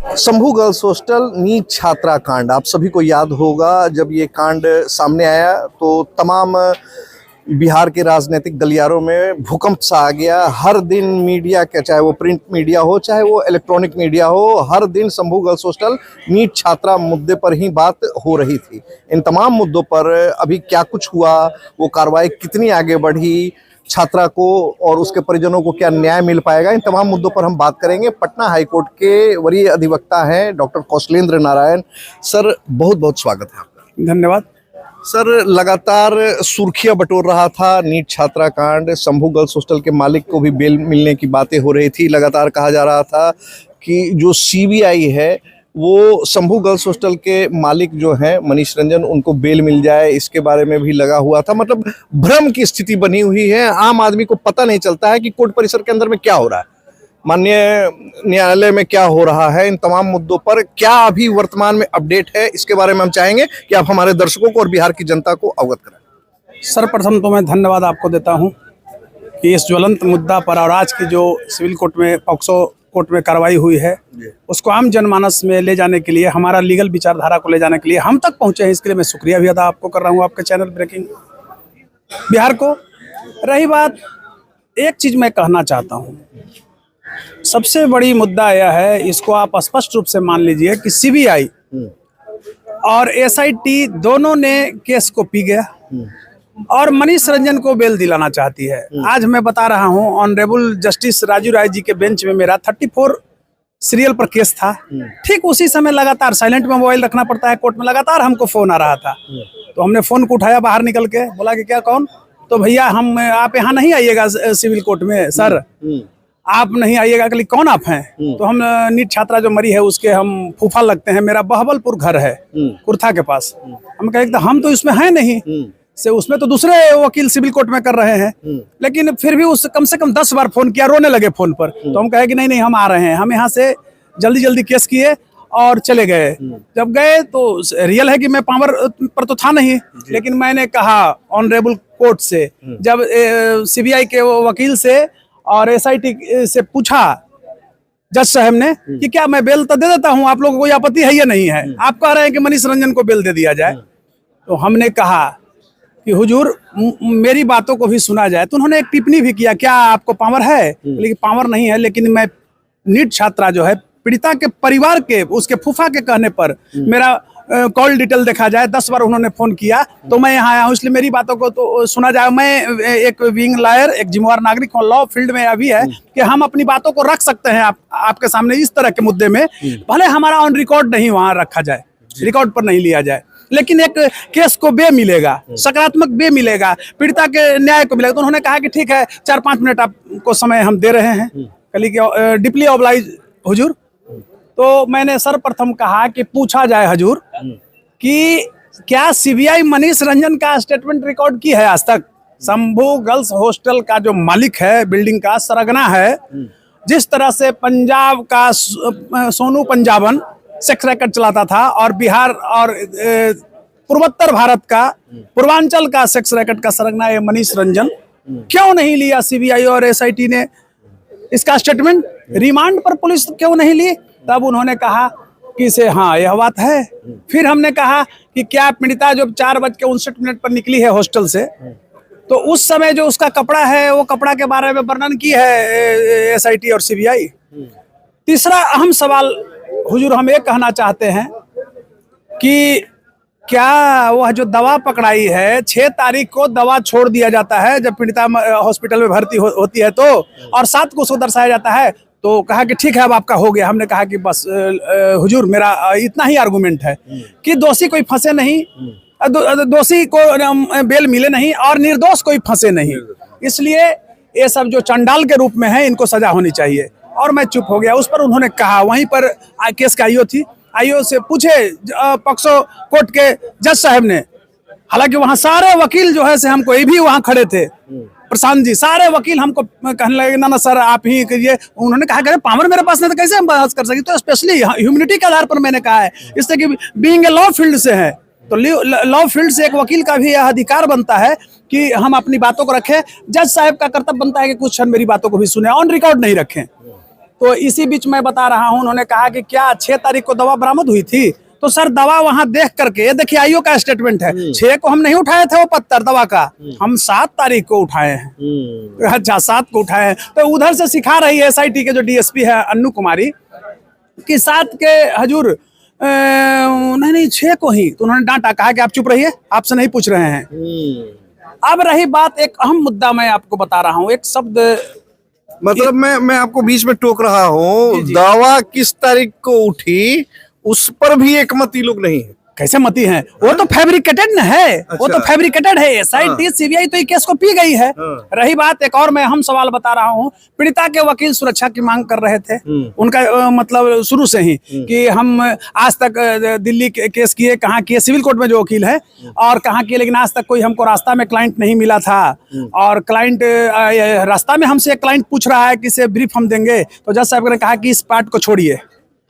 Shambhu girls hostel NEET छात्रा कांड आप सभी को याद होगा। जब ये कांड सामने आया तो तमाम बिहार के राजनीतिक गलियारों में भूकंप सा आ गया। हर दिन मीडिया का, चाहे वो प्रिंट मीडिया हो चाहे वो इलेक्ट्रॉनिक मीडिया हो, हर दिन शंभू गर्ल्स हॉस्टल नीट छात्रा मुद्दे पर ही बात हो रही थी। इन तमाम मुद्दों पर अभी क्या कुछ हुआ, वो कार्रवाई कितनी आगे बढ़ी, छात्रा को और उसके परिजनों को क्या न्याय मिल पाएगा, इन तमाम मुद्दों पर हम बात करेंगे। पटना हाईकोर्ट के वरीय अधिवक्ता हैं डॉक्टर कौशलेंद्र नारायण सर, बहुत बहुत स्वागत है आपका। धन्यवाद सर। लगातार सुर्खियां बटोर रहा था नीट छात्रा कांड। शंभू गर्ल्स हॉस्टल के मालिक को भी बेल मिलने की बातें हो रही थी। लगातार कहा जा रहा था कि जो सीबीआई है वो शंभू गर्ल्स हॉस्टल के मालिक जो हैं मनीष रंजन, उनको बेल मिल जाए, इसके बारे में भी लगा हुआ था। मतलब भ्रम की स्थिति बनी हुई है। आम आदमी को पता नहीं चलता है कि कोर्ट परिसर के अंदर में क्या हो रहा है, माननीय न्यायालय में क्या हो रहा है। इन तमाम मुद्दों पर क्या अभी वर्तमान में अपडेट है, इसके बारे में हम चाहेंगे कि आप हमारे दर्शकों को और बिहार की जनता को अवगत कराएं। सर्वप्रथम तो मैं धन्यवाद आपको देता हूं कि इस ज्वलंत मुद्दा पर और आज की जो सिविल कोर्ट में पॉक्सो कोर्ट में कार्रवाई हुई है उसको आम जनमानस में ले जाने के लिए, हमारा लीगल विचारधारा को ले जाने के लिए हम तक पहुंचे हैं। इसके लिए मैं शुक्रिया भी अदा आपको कर रहा हूं, आपके चैनल ब्रेकिंग बिहार को। रही बात, एक चीज मैं कहना चाहता हूं, सबसे बड़ी मुद्दा यह है, इसको आप स्पष्ट रूप से मान लीजिए कि सीबीआई और एसआईटी दोनों ने केस को पी गया और मनीष रंजन को बेल दिलाना चाहती है। आज मैं बता रहा हूं, ऑनरेबल जस्टिस राजू राय जी के बेंच में मेरा 34 सीरियल पर केस था। ठीक उसी समय लगातार साइलेंट में मोबाइल रखना पड़ता है कोर्ट में, लगातार हमको फोन आ रहा था। तो हमने फोन को उठाया, बाहर निकल के बोला कि क्या, कौन? तो भैया आप यहाँ नहीं आइएगा सिविल कोर्ट में सर, आप नहीं आइएगा। कल कौन आप हैं? तो हम नीट छात्रा जो मरी है उसके हम फूफा लगते हैं, मेरा बहबलपुर घर है कुर्था के पास। हम कहे हम तो इसमें हैं नहीं से, उसमें तो दूसरे वकील सिविल कोर्ट में कर रहे हैं। लेकिन फिर भी उस कम से कम 10 बार फोन किया, रोने लगे फोन पर। तो हम कहे कि नहीं हम आ रहे हैं। हम यहाँ से जल्दी जल्दी केस किए और चले गए। जब गए तो रियल है कि मैं पावर पर तो था नहीं, लेकिन मैंने कहा ऑनरेबल कोर्ट से, जब सीबीआई के वकील से और एसआईटी से पूछा जज साहब ने कि क्या मैं बेल तो दे देता हूं, आप लोगों को कोई आपत्ति है या नहीं है? आप कह रहे हैं कि मनीष रंजन को बेल दे दिया जाए। तो हमने कहा कि हुजूर मेरी बातों को भी सुना जाए। तो उन्होंने एक टिप्पणी भी किया, क्या आपको पावर है? लेकिन पावर नहीं है, लेकिन मैं नीट छात्रा जो है पीड़िता के परिवार के, उसके फूफा के कहने पर मेरा कॉल डिटेल देखा जाए, 10 बार उन्होंने फोन किया तो मैं यहाँ आया हूँ, इसलिए मेरी बातों को तो सुना जाए। मैं एक विंग लॉयर, एक जिम्मेवार नागरिक हूँ। लॉ फील्ड में अभी है कि हम अपनी बातों को रख सकते हैं आपके सामने इस तरह के मुद्दे में, भले हमारा ऑन रिकॉर्ड नहीं वहाँ रखा जाए, रिकॉर्ड पर नहीं लिया जाए, लेकिन एक केस को बे मिलेगा, सकारात्मक बे मिलेगा, पीड़िता के न्याय को मिलेगा। तो उन्होंने कहा कि ठीक है 4-5 मिनट आपको समय हम दे रहे हैं, कल की डीपली ऑब्लाइज हुजूर। तो मैंने सर्वप्रथम कहा कि पूछा जाए हुजूर कि क्या सीबीआई मनीष रंजन का स्टेटमेंट रिकॉर्ड की है आज तक? शंभू गर्ल्स हॉस्टल का जो मालिक है, बिल्डिंग का सरगना है, जिस तरह से पंजाब का सोनू पंजाबन सेक्स रैकेट चलाता था और बिहार और पूर्वोत्तर भारत का, पूर्वांचल का सेक्स रैकेट का सरगना ये मनीष रंजन, क्यों नहीं लिया सीबीआई और एसआईटी ने इसका स्टेटमेंट? रिमांड पर पुलिस क्यों नहीं ली? तब उन्होंने कहा कि इसे हाँ यह बात है। फिर हमने कहा कि क्या पीड़िता जब 4:59 पर निकली है हॉस्टल से, तो उस समय जो उसका कपड़ा है, वो कपड़ा के बारे में वर्णन की है एसआईटी और सीबीआई? तीसरा अहम सवाल हुजूर हम ये कहना चाहते हैं कि क्या वह जो दवा पकड़ाई है, 6 तारीख को दवा छोड़ दिया जाता है जब पीड़िता हॉस्पिटल में भर्ती होती है तो, और 7 को उसको दर्शाया जाता है। तो कहा कि ठीक है अब आपका हो गया। हमने कहा कि बस हुजूर मेरा इतना ही आर्गुमेंट है कि दोषी कोई फंसे नहीं, दोषी को बेल मिले नहीं और निर्दोष कोई फंसे नहीं, इसलिए ये सब जो चंडाल के रूप में है इनको सजा होनी चाहिए। और मैं चुप हो गया। उस पर उन्होंने कहा, वहीं पर केस का आईओ थी, आईओ से पूछे पॉक्सो कोर्ट के जज साहब ने, हालांकि वहां सारे वकील जो है से हमको, ये भी वहां खड़े थे प्रशांत जी, सारे वकील हमको कहने लगे ना सर आप ही करिए। उन्होंने कहा कि पावर मेरे पास नहीं तो कैसे हम बहस कर सके? तो स्पेशली ह्यूमैनिटी के आधार पर मैंने कहा है, इससे कि बीइंग ए लॉ फील्ड से है तो लॉ फील्ड से एक वकील का भी यह अधिकार बनता है कि हम अपनी बातों को रखें। जज साहब का कर्तव्य बनता है कि कुछ क्षण मेरी बातों को भी सुने, ऑन रिकॉर्ड नहीं रखें। तो इसी बीच मैं बता रहा हूं, उन्होंने कहा कि क्या 6 तारीख को दवा बरामद हुई थी? तो सर दवा वहां देख करके, ये देखिए आईओ का स्टेटमेंट है, 6 को हम नहीं उठाए थे वो पत्थर दवा का, हम 7 तारीख को उठाए हैं। अच्छा 7 को उठाए हैं। तो उधर से सिखा रही है SIT के जो DSP है अन्नू कुमारी कि 7 के हजूर नहीं 6 को ही। तो उन्होंने डांटा, कहा कि आप चुप रहिए, आपसे नहीं पूछ रहे हैं। अब रही बात, एक अहम मुद्दा मैं आपको बता रहा हूँ, एक शब्द, मतलब मैं आपको बीच में टोक रहा हूँ, दावा किस तारीख को उठी उस पर भी एक मती लोग नहीं है। कैसे मती हैं? वो तो फैब्रिकेटेड न है। अच्छा। वो तो फैब्रिकेटेड है। SIT CBI तो ये केस को पी गई है। रही बात, एक और मैं अहम सवाल बता रहा हूँ, पीड़िता के वकील सुरक्षा की मांग कर रहे थे। उनका मतलब शुरू से ही कि हम आज तक दिल्ली केस किए, कहाँ किए, सिविल कोर्ट में जो वकील है और कहाँ किए, लेकिन आज तक कोई हमको रास्ता में क्लाइंट नहीं मिला था। और क्लाइंट रास्ता में हमसे क्लाइंट पूछ रहा है कि इसे ब्रीफ हम देंगे, तो जज साहब ने कहा कि इस पार्ट को छोड़िए,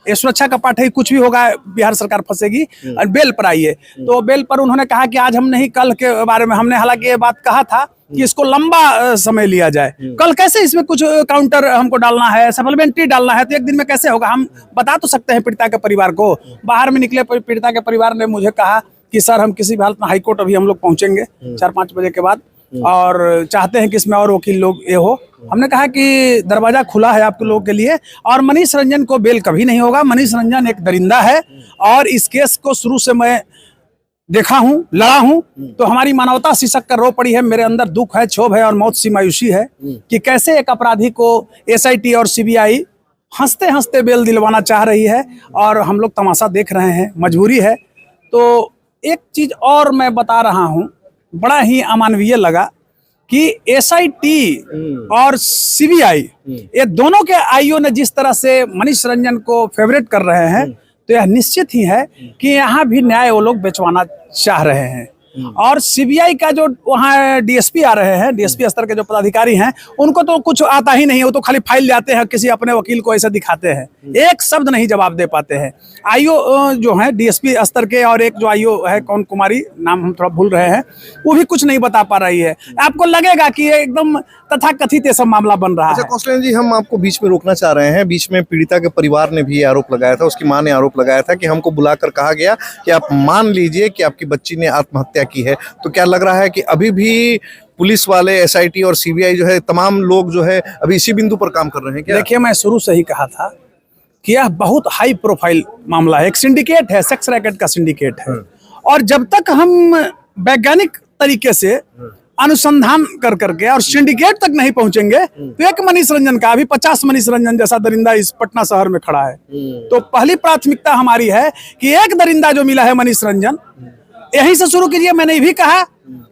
ये सुरक्षा का पार्ट है, कुछ भी होगा बिहार सरकार फंसेगी, और बेल पर आइए। तो बेल पर उन्होंने कहा कि आज हम नहीं, कल के बारे में हमने हालांकि ये बात कहा था कि इसको लंबा समय लिया जाए। कल कैसे इसमें कुछ काउंटर हमको डालना है, सप्लीमेंट्री डालना है, तो एक दिन में कैसे होगा? हम बता तो सकते हैं पीड़िता के परिवार को। बाहर में निकले पीड़िता के परिवार ने मुझे कहा कि सर हम किसी भी हालत में हाईकोर्ट अभी हम लोग पहुंचेंगे 4-5 बजे के बाद, और चाहते हैं कि इसमें और वकील लोग ये हो। हमने कहा कि दरवाजा खुला है आपके लोगों के लिए, और मनीष रंजन को बेल कभी नहीं होगा। मनीष रंजन एक दरिंदा है, और इस केस को शुरू से मैं देखा हूं, लड़ा हूं, तो हमारी मानवता शीर्षक कर रो पड़ी है। मेरे अंदर दुख है, क्षोभ है और मौत सी मायूसी है कि कैसे एक अपराधी को SIT और CBI हंसते हंसते बेल दिलवाना चाह रही है, और हम लोग तमाशा देख रहे हैं, मजबूरी है। तो एक चीज और मैं बता रहा हूं, बड़ा ही अमानवीय लगा कि SIT और CBI ये दोनों के आईओ ने जिस तरह से मनीष रंजन को फेवरेट कर रहे हैं, तो यह निश्चित ही है कि यहाँ भी न्याय वो लोग बेचवाना चाह रहे हैं। और CBI का जो वहाँ DSP आ रहे हैं, DSP स्तर के जो पदाधिकारी हैं, उनको तो कुछ आता ही नहीं है, वो तो खाली फाइल लाते हैं, किसी अपने वकील को ऐसे दिखाते हैं, एक शब्द नहीं जवाब दे पाते हैं। आईओ जो है DSP स्तर के, और एक जो आईओ है कौन कुमारी, नाम हम थोड़ा भूल रहे हैं, वो भी कुछ नहीं बता पा रही है। आपको लगेगा कि ये एकदम तथाकथित ये सब मामला बन रहा है। कौशलेंद्र जी, हम आपको बीच में रोकना चाह रहे हैं। बीच में पीड़िता के परिवार ने भी आरोप लगाया था, उसकी मां ने आरोप लगाया था कि हमको बुलाकर कहा गया कि आप मान लीजिए कि आपकी बच्ची ने आत्महत्या की है। तो क्या लग रहा है कि अभी भी पुलिस वाले, SIT और CBI जो है, तमाम लोग जो है अभी इसी बिंदु पर काम कर रहे हैं क्या? देखिए, मैं शुरू से ही कहा था कि यह बहुत हाई प्रोफाइल मामला है, एक सिंडिकेट है, सेक्स रैकेट का सिंडिकेट है। और जब तक हम वैज्ञानिक तरीके से अनुसंधान कर करके और सिंडिकेट तक नहीं पहुंचेंगे, तो एक मनीष रंजन का, अभी 50 मनीष रंजन जैसा दरिंदा इस पटना शहर में खड़ा है। तो पहली प्राथमिकता हमारी है कि एक दरिंदा जो मिला है मनीष रंजन, यहीं से शुरू कीजिए। मैंने ये भी कहा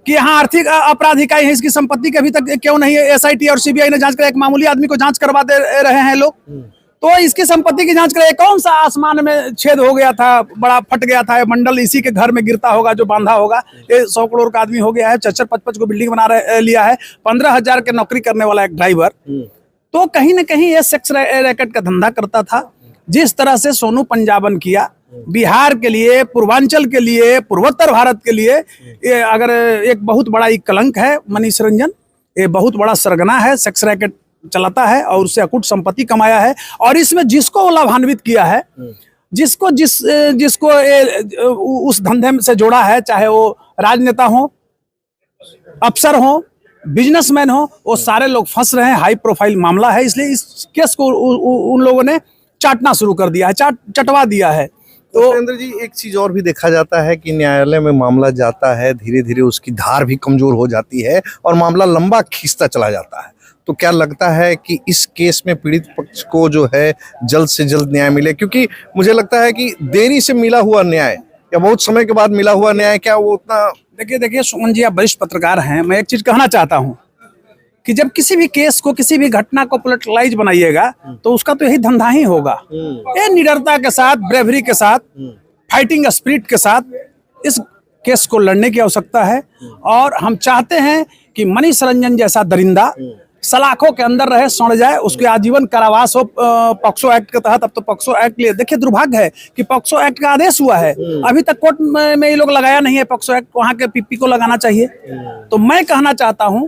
कि यहाँ आर्थिक अपराध इकाई है, इसकी संपत्ति के अभी तक क्यों नहीं है SIT और CBI ने जांच कर, एक मामूली आदमी को जांच करवा दे रहे हैं लोग, तो इसकी संपत्ति की जांच करें। कौन सा आसमान में छेद हो गया था, बड़ा फट गया था, ये मंडल इसी के घर में गिरता होगा जो बांधा होगा। ये 100 करोड़ का आदमी हो गया है, 44-55 को बिल्डिंग बना लिया है, 15,000 के नौकरी करने वाला एक ड्राइवर। तो कहीं ना कहीं ये सेक्स रैकेट का धंधा करता था। जिस तरह से सोनू पंजाबन किया बिहार के लिए, पूर्वांचल के लिए, पूर्वोत्तर भारत के लिए, ये अगर एक बहुत बड़ा एक कलंक है मनीष रंजन, ये बहुत बड़ा सरगना है, सेक्स रैकेट चलाता है और उससे अकूट संपत्ति कमाया है। और इसमें जिसको वो लाभान्वित किया है, जिसको उस धंधे से जोड़ा है, चाहे वो राजनेता हो, अफसर हो, बिजनेसमैन हो, वो सारे लोग फंस रहे हैं। हाई प्रोफाइल मामला है, इसलिए इस केस को उन लोगों ने चाटना शुरू कर दिया है, चटवा दिया है। तो सुरेंद्र जी, एक चीज और भी देखा जाता है कि न्यायालय में मामला जाता है, धीरे धीरे उसकी धार भी कमजोर हो जाती है और मामला लंबा खींचता चला जाता है। तो क्या लगता है कि इस केस में पीड़ित पक्ष को जो है जल्द से जल्द न्याय मिले? क्योंकि मुझे लगता है कि देरी से मिला हुआ न्याय या बहुत समय के बाद मिला हुआ न्याय, क्या वो उतना? देखिए सुमन जी, आप वरिष्ठ पत्रकार हैं, मैं एक चीज कहना चाहता हूँ कि जब किसी भी केस को, किसी भी घटना को पॉलिटिकलाइज बनाइएगा, तो उसका तो यही धंधा ही होगा। ये निडरता के साथ, ब्रेवरी के साथ, फाइटिंग स्पिरिट के साथ इस केस को लड़ने की आवश्यकता है। और हम चाहते हैं कि मनीष रंजन जैसा दरिंदा सलाखों के अंदर रहे, सड़ जाए, उसके आजीवन कारावास हो पॉक्सो एक्ट के तहत। अब तो पॉक्सो एक्ट लिए, देखिए दुर्भाग्य है कि पॉक्सो एक्ट का आदेश हुआ है, अभी तक कोर्ट में ये लोग लगाया नहीं है पॉक्सो एक्ट, वहां के पीपी को लगाना चाहिए। तो मैं कहना चाहता हूं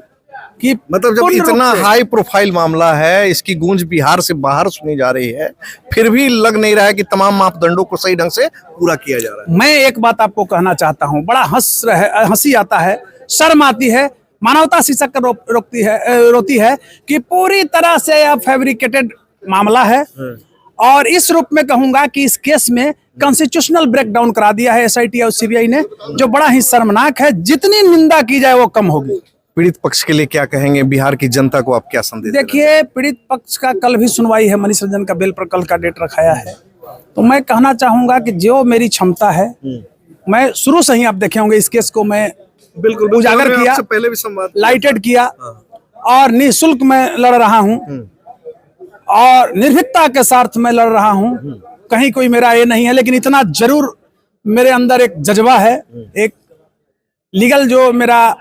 कि मतलब जब पूर्ण रूप इतना से- हाई प्रोफाइल मामला है, इसकी गूंज बिहार से बाहर सुनी जा रही है, फिर भी लग नहीं रहा है कि तमाम मापदंडों को सही ढंग से पूरा किया जा रहा है। मैं एक बात आपको कहना चाहता हूं, बड़ा हंसी आता है, शर्म आती है, मानवता शीर्षक कर रोती है कि पूरी तरह से यह फैब्रिकेटेड मामला है। और इस रूप में कहूंगा कि इस केस में कॉन्स्टिट्यूशनल ब्रेकडाउन करा दिया है एसआईटी और सीबीआई ने, जो बड़ा ही शर्मनाक है। जितनी निंदा की जाए वो कम होगी। पीड़ित पक्ष के लिए क्या कहेंगे, बिहार की जनता को आप क्या संदेश देना देखिए, पीड़ित पक्ष का कल भी सुनवाई है, मनीष रंजन का बेल पर कल का डेट रखाया है। तो मैं कहना चाहूंगा कि जो मेरी क्षमता है, मैं शुरू से ही आप देखे होंगे इस केस को मैं बिल्कुल उजागर किया, पहले भी संवाद लाइटेड किया और निःशुल्क मैं लड़ रहा हूं और निर्भीकता के साथ मैं लड़ रहा हूं। कहीं कोई मेरा ये नहीं है, लेकिन इतना जरूर मेरे अंदर एक जज्बा है, एक लीगल जो मेरा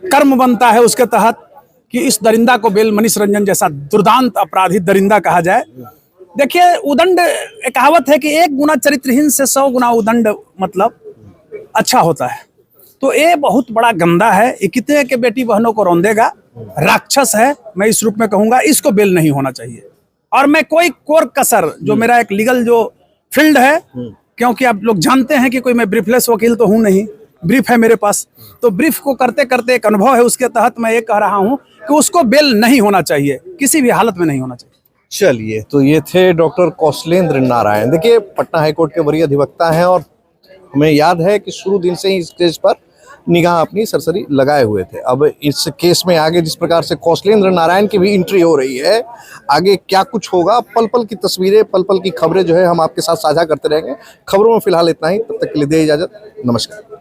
कर्म बनता है उसके तहत कि इस दरिंदा को बेल, मनीष रंजन जैसा दुर्दांत अपराधी दरिंदा कहा जाए। देखिए, उदंड, एक कहावत है कि 1 गुना चरित्रहीन से 100 गुना उदंड मतलब अच्छा होता है। तो ये बहुत बड़ा गंदा है, ये कितने के बेटी बहनों को रौंदेगा, राक्षस है, मैं इस रूप में कहूंगा। इसको बेल नहीं होना चाहिए। और मैं कोई कोर कसर, जो मेरा एक लीगल जो फील्ड है, क्योंकि आप लोग जानते हैं कि कोई मैं ब्रीफलेस वकील तो हूं नहीं, ब्रीफ है मेरे पास। तो ब्रीफ को करते करते एक अनुभव है, उसके तहत मैं ये कह रहा हूं कि उसको बेल नहीं होना चाहिए, किसी भी हालत में नहीं होना चाहिए। चलिए, तो ये थे डॉक्टर कौशलेंद्र नारायण। देखिए, पटना हाईकोर्ट के वरीय अधिवक्ता हैं और हमें याद है कि शुरू दिन से ही इस केस पर निगाह अपनी सरसरी लगाए हुए थे। अब इस केस में आगे जिस प्रकार से कौशलेंद्र नारायण की भी एंट्री हो रही है, आगे क्या कुछ होगा, पल पल की तस्वीरें, पल पल की खबरें जो है हम आपके साथ साझा करते रहेंगे। खबरों में फिलहाल इतना ही, तब तक के लिए दे इजाजत, नमस्कार।